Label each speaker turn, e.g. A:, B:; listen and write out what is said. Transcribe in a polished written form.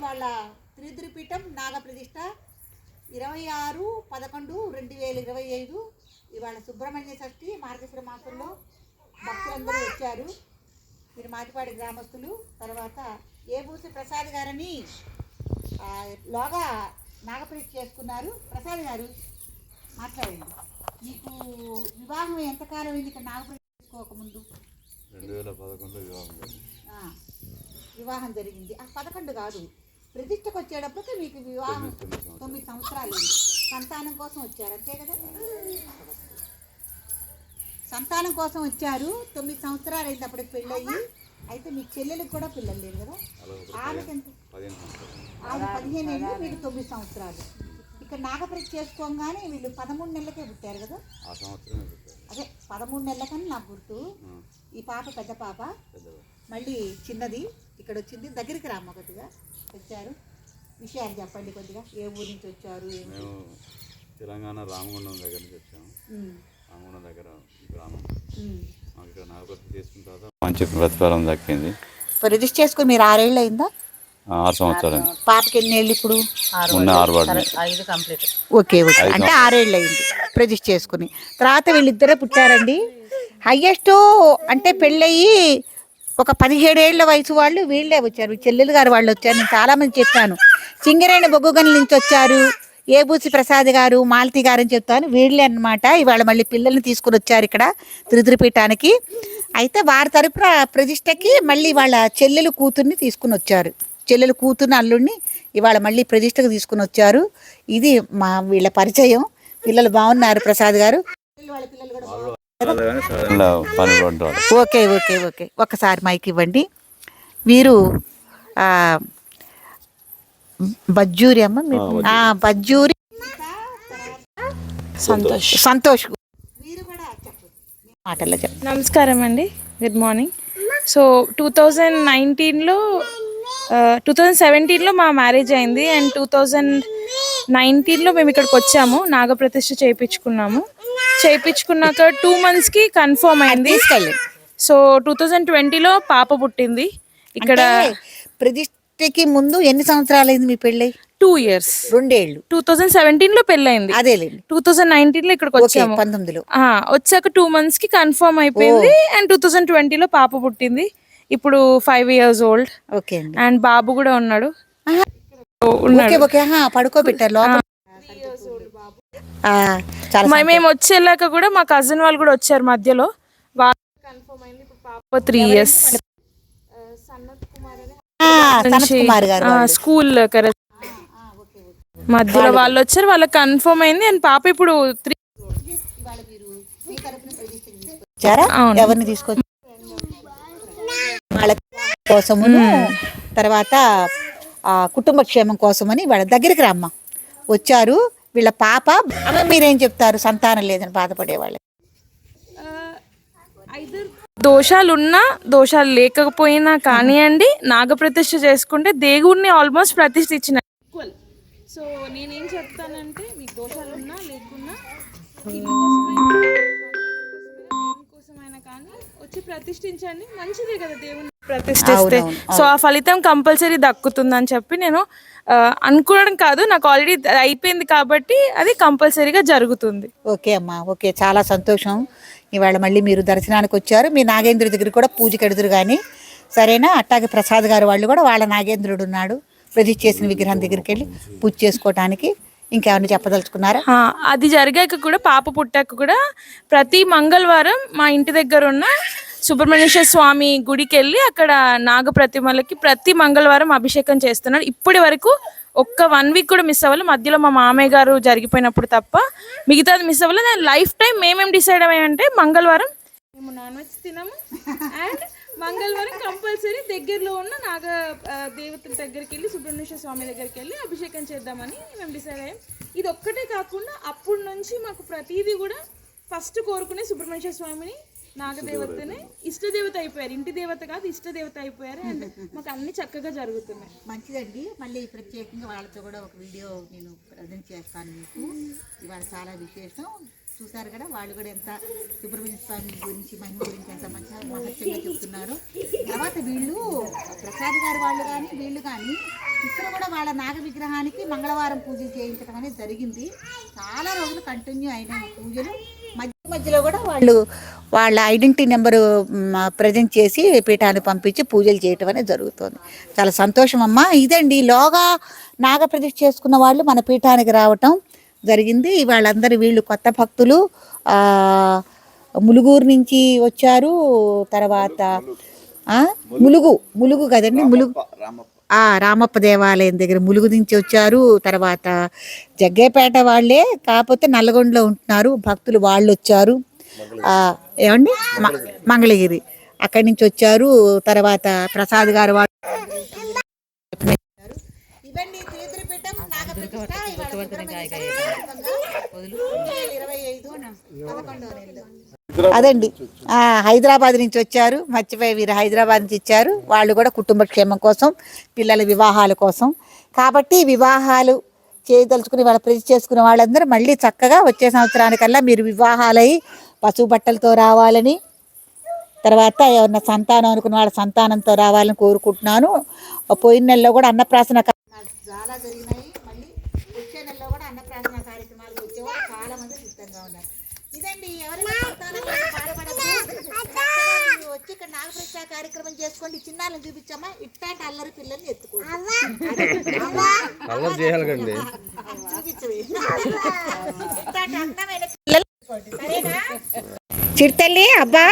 A: వాళ్ళ త్రిద్రిపీఠం నాగప్రతిష్ఠ 26/11/2025 ఇవాళ సుబ్రహ్మణ్య షష్ఠి మార్గశిర మాసంలో భక్తులందరూ వచ్చారు. మీరు మాటిపాడి గ్రామస్తులు. తర్వాత ఏబూసి ప్రసాద్ గారని లోగా నాగప్రతిష్ఠ చేసుకున్నారు. ప్రసాద్ గారు మాట్లాడండి. మీకు వివాహం ఎంతకాలం అయింది ఇక్కడ నాగప్రతిష్ఠ చేసుకోకముందు?
B: 2011
A: వివాహం జరిగింది. 11 కాదు, ప్రతిష్టకు వచ్చేటప్పటికి మీకు వివాహం 9 సంవత్సరాలు. సంతానం కోసం వచ్చారు అంతే కదా? సంతానం కోసం వచ్చారు. 9 సంవత్సరాలు అయింది అప్పటికి పెళ్ళయ్యి. అయితే మీ చెల్లెలకు కూడా పిల్లలు లేరు కదా? ఆమెకి ఎంత? ఆమె 15 ఏళ్ళు, మీకు 9 సంవత్సరాలు. ఇక్కడ నాగప్రతిష్ఠ చేసుకోగానే వీళ్ళు 13 నెలలకే పుట్టారు కదా? అదే 13 నెలలకని నాకు గుర్తు. ఈ పాప పెద్ద పాప, మళ్ళీ చిన్నది ఇక్కడ వచ్చింది. దగ్గరికి రామ్మ కొద్దిగా వచ్చారు. విషయాలు చెప్పండి కొద్దిగా. ఏ ఊరి నుంచి వచ్చారు?
B: మేము తెలంగాణ రామగుండం దగ్గర నుంచి వచ్చాము. రామగుండం దగ్గర గ్రామం. మాకు ఇక్కడ నాగప్రతిష్ఠ చేసుకున్న తర్వాత మంచి ప్రతిఫలం దక్కింది.
A: ప్రతిష్ఠ చేసుకుని మీరు 6 ఏళ్ళు అయిందా?
B: 6 సంవత్సరాలు.
A: పాపకి ఎన్ని ఏళ్ళు ఇప్పుడు?
B: 5
A: కంప్లీట్. ఓకే ఓకే, అంటే 6 ఏళ్ళు అయింది ప్రతిష్ఠ చేసుకుని. తర్వాత వీళ్ళిద్దరే పుట్టారండి. హయ్యెస్ట్ అంటే పెళ్ళయి ఒక 17 ఏళ్ల వయసు వాళ్ళు వీళ్ళే వచ్చారు. చెల్లెలు గారు వాళ్ళు వచ్చారు. నేను చాలామంది చెప్పాను. సింగరేణి బొగ్గుగని నుంచి వచ్చారు. ఏబూసి ప్రసాద్ గారు, మాలతి గారు అని చెప్తాను. వీళ్ళే అన్నమాట. ఇవాళ మళ్ళీ పిల్లల్ని తీసుకుని వచ్చారు ఇక్కడ త్రిద్రిపీఠానికి. అయితే వారి తరపున ప్రతిష్టకి మళ్ళీ వాళ్ళ చెల్లెలు కూతుర్ని తీసుకుని వచ్చారు. చెల్లెలు కూతుర్ని అల్లుడిని ఇవాళ మళ్ళీ ప్రతిష్టకు తీసుకుని వచ్చారు. ఇది మా వీళ్ళ పరిచయం. పిల్లలు బాగున్నారు ప్రసాద్ గారు. ఓకే ఓకే ఓకే, ఒక్కసారి మైక్ ఇవ్వండి. వీరు బజ్జూరి అమ్మ, బజ్జూరి సంతోష్. మాటల్లో చెప్పండి.
C: నమస్కారం అండి, గుడ్ మార్నింగ్. సో 2017లో మా మ్యారేజ్ అయింది. అండ్ 2019లో మేము ఇక్కడికి వచ్చాము. నాగప్రతిష్ఠ చేయించుకున్నాక 2 monthsకి కన్ఫర్మ్ అయింది. సో 2020లో పాప పుట్టింది. ఇక్కడ
A: ప్రతిష్ఠకి ముందు ఎన్ని సంవత్సరాలు అయింది మీ పెళ్ళి?
C: 2 years,
A: 2 ఏళ్ళు.
C: 2017లో పెళ్ళయింది.
A: అదేలేండి.
C: 2019లో ఇక్కడికి వచ్చాము.
A: 19లో
C: వచ్చాక 2 monthsకి కన్ఫర్మ్ అయిపోయింది. అండ్ 2020లో పాప పుట్టింది. ఇప్పుడు 5 years old.
A: ఓకే
C: అండ్ బాబు కూడా ఉన్నాడు.
A: పడుకోబెట్టారు.
C: మేము వచ్చేలాక కూడా మా కజిన్ వాళ్ళు కూడా వచ్చారు మధ్యలో. వాళ్ళు కన్ఫర్మ్ అయింది. ఇప్పుడు పాప 3 years. స్కూల్ మధ్యలో వాళ్ళు వచ్చారు, వాళ్ళకి కన్ఫర్మ్ అయింది. అండ్ పాప ఇప్పుడు 3.
A: ఎవరిని తీసుకొచ్చి వాళ్ళ కోసము, తర్వాత కుటుంబ క్షేమం కోసమని వాళ్ళ దగ్గరికి రమ్మ వచ్చారు. వీళ్ళ పాప. మీరేం చెప్తారు? సంతానం లేదని బాధపడేవాళ్ళు.
C: దోషాలున్నా దోషాలు లేకపోయినా కానివ్వండి, నాగప్రతిష్ఠ చేసుకుంటే దేవుణ్ణి ఆల్మోస్ట్ ప్రతిష్ఠించిన. సో నేనేం చెప్తానంటే, మీకు దోషాలున్నా లేకున్నా కోసమైనా కానీ వచ్చి ప్రతిష్ఠించండి. మంచిదే కదా దేవుణ్ణి ప్రతిష్ఠిస్తే. సో ఆ ఫలితం కంపల్సరీ దక్కుతుందని చెప్పి నేను అనుకోవడం కాదు, నాకు ఆల్రెడీ అయిపోయింది కాబట్టి అది కంపల్సరీగా జరుగుతుంది.
A: ఓకే అమ్మా, ఓకే, చాలా సంతోషం. ఇవాళ మళ్ళీ మీరు దర్శనానికి వచ్చారు. మీ నాగేంద్రుడి దగ్గర కూడా పూజకి ఎడుదురు కానీ సరేనా? అట్టాగే ప్రసాద్ గారు వాళ్ళు కూడా వాళ్ళ నాగేంద్రుడు ఉన్నాడు. ప్రతిష్ఠ చేసిన విగ్రహం దగ్గరికి వెళ్ళి పూజ చేసుకోవటానికి. ఇంకేమైనా చెప్పదలుచుకున్నారా?
C: అది జరిగాక కూడా, పాప పుట్టాక కూడా ప్రతి మంగళవారం మా ఇంటి దగ్గర ఉన్న సుబ్రహ్మణ్యేశ్వర స్వామి గుడికి వెళ్ళి అక్కడ నాగ ప్రతిమలకి ప్రతి మంగళవారం అభిషేకం చేస్తున్నాడు. ఇప్పటి వరకు ఒక్క 1 week కూడా మిస్ అవ్వాలి. మధ్యలో మా మామయ్య గారు జరిగిపోయినప్పుడు తప్ప మిగతాది మిస్ అవ్వాలి. నేను లైఫ్ టైం మేమేం డిసైడ్ అయ్యామంటే, మంగళవారం మేము నాన్ వెజ్ తినము. అండ్ మంగళవారం కంపల్సరీ దగ్గరలో ఉన్న నాగ దేవతల దగ్గరికి వెళ్ళి, సుబ్రహ్మణ్యేశ్వర స్వామి దగ్గరికి వెళ్ళి అభిషేకం చేద్దామని మేము డిసైడ్ అయ్యాం. ఇది ఒక్కటే కాకుండా అప్పటి నుంచి మాకు ప్రతిదీ కూడా ఫస్ట్ కోరుకునే సుబ్రహ్మణ్యేశ్వర స్వామిని, నాగదేవతనే ఇష్టదేవత అయిపోయారు. ఇంటి దేవత కాదు, ఇష్టదేవత అయిపోయారు. అండ్ మాకు అన్ని చక్కగా జరుగుతున్నాయి.
A: మంచిదండి. మళ్ళీ ప్రత్యేకంగా వాళ్ళతో కూడా ఒక వీడియో నేను ప్రజెంట్ చేస్తాను మీకు. ఇవాళ చాలా విశేషం. చూసారు కదా, వాళ్ళు కూడా ఎంత సుబ్రహ్మణ్య స్వామి గురించి, మహిమ గురించి ఎంత మంచిగా మహత్యంగా చెప్తున్నారు. తర్వాత వీళ్ళు ప్రసాద్ గారు వాళ్ళు కానీ వీళ్ళు కానీ ఇక్కడ వాళ్ళందరూ కూడా వాళ్ళ నాగ విగ్రహానికి మంగళవారం పూజలు చేయించడం అనేది జరిగింది. చాలా రోజులు కంటిన్యూ అయిన పూజలు. మధ్యలో కూడా వాళ్ళు వాళ్ళ ఐడెంటిటీ నెంబరు ప్రజెంట్ చేసి పీఠానికి పంపించి పూజలు చేయటం అనేది జరుగుతుంది. చాలా సంతోషం అమ్మ. ఇదండి లోగా నాగ ప్రతిష్ఠ చేసుకున్న వాళ్ళు మన పీఠానికి రావటం జరిగింది. వాళ్ళందరూ వీళ్ళు కొత్త భక్తులు ములుగూరు నుంచి వచ్చారు. తర్వాత ములుగు కదండి, ములుగు రామప్ప దేవాలయం దగ్గర ములుగు నుంచి వచ్చారు. తర్వాత జగ్గేపేట వాళ్ళే, కాకపోతే నల్లగొండలో ఉంటున్నారు భక్తులు, వాళ్ళు వచ్చారు. ఏమండి మంగళగిరి అక్కడి నుంచి వచ్చారు. తర్వాత ప్రసాద్ గారు వాళ్ళు. ఇవన్నీ తీర్థపీఠం నాగప్రతిష్ఠ 2025 అదండి. హైదరాబాద్ నుంచి వచ్చారు, మర్చిపోయి వీరు హైదరాబాద్ నుంచి ఇచ్చారు. వాళ్ళు కూడా కుటుంబ క్షేమం కోసం, పిల్లల వివాహాల కోసం. కాబట్టి వివాహాలు చేయదలుచుకుని వాళ్ళ ప్రతిష్ఠ చేసుకునే వాళ్ళందరూ మళ్ళీ చక్కగా వచ్చే సంవత్సరానికల్లా మీరు వివాహాలై పసుపు బట్టలతో రావాలని, తర్వాత ఎవరన్నా సంతానం అనుకున్న వాళ్ళ సంతానంతో రావాలని కోరుకుంటున్నాను. పోయిన నెలలో కూడా అన్నప్రాసన చాలా జరిగినాయి. మళ్ళీ వచ్చే నెలలో కూడా అన్నప్రాసన కార్యక్రమాలకు వచ్చేవాళ్ళు చాలా మంది సిద్ధంగా ఉన్నారు. ఇదండి, ఎవరైనా వచ్చి ఇక్కడ నాగప్రతిష్ఠ కార్యక్రమం చేసుకోండి. చిన్నాళ్ళని చూపించమ్మా, ఇట్లాంటి అల్లరి పిల్లల్ని ఎత్తుకోండి, చూపించవి ఇట్లాంటి అందమైన పిల్లలు. సరేనా చిరుతల్లి? అబ్బా